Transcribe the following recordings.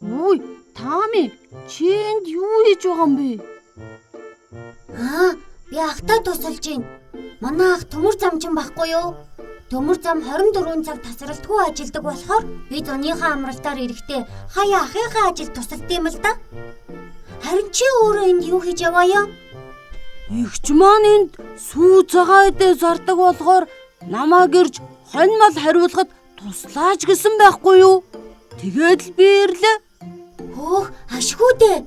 Үй, Таами, чи энд юу хийж байгаа юм бэ? Би ахтай тусалж байна. Манай ах төмөр замчин байхгүй юу? Төмөр зам 24 цаг тасралтгүй ажилладаг болохоор би зуныхаа амралтаар ирэхдээ хаяа ахыхаа ажилд тусалд юм л да. Харин чи өөрөө энд юу хийж яваа юм? Игч маань энд сүү цагаан эдээ зардаг болохоор намаа гэрж хонь мал хариулахад туслаач гэсэн байхгүй юу? Тэгээд л би ирлээ. Ашгүй дээ.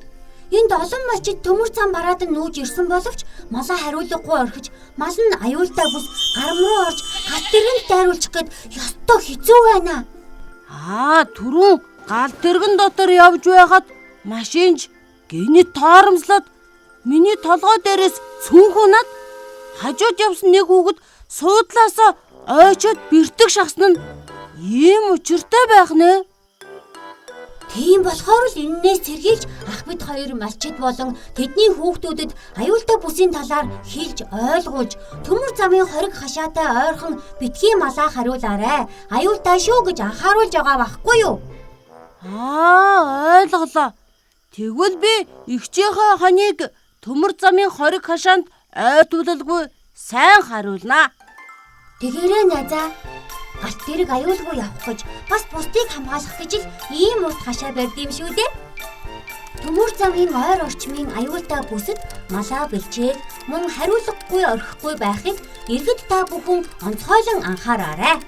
Энд олон малчид төмөр зам бараад нүүж ирсэн боловч малаа хариулахгүй орхиж, мал нь аюултай бүс гарам руу орж гал тэргэнд дайруулчих гээд ёстой хэцүү байна. Түрүүн гал тэргэн дотор явж байхад машинч гинэт тооромслоод миний толгой дээрээс цүнхүнад хажууд явсан нэг хүүхэд суудлаасаа ойчоод бэртэг шахсан нь ийм учиртай байх нэ. Тийм болохоор л энээс сэргийлж ах бид хоёр малчид болон тэдний хүүхдүүдэд аюултай бүсийн талаар хэлж ойлгуулж төмөр замын хориг хашаатай ойрхон битгий малаа хариулаарэ. Аюултай шүү гэж анхааруулж байгаа байхгүй юу? Ойлголоо. Тэгвэл би игчийнхээ хоныг төмөр замын хориг хашаанд ойдуулалгүй сайн хариулнаа. Тэгээрээ найзаа. Галт тэрэг аюулгүй явах гэж бас бусдыг хамгаалах гэж л ийм урт хашаа барьд юм шүү дээ. Төмөр замын ойр орчмын аюултай бүсэд малаа бэлчээл мөн хариулахгүй орхихгүй байхыг иргэд та бүхэн онцгойлон анхаараарай.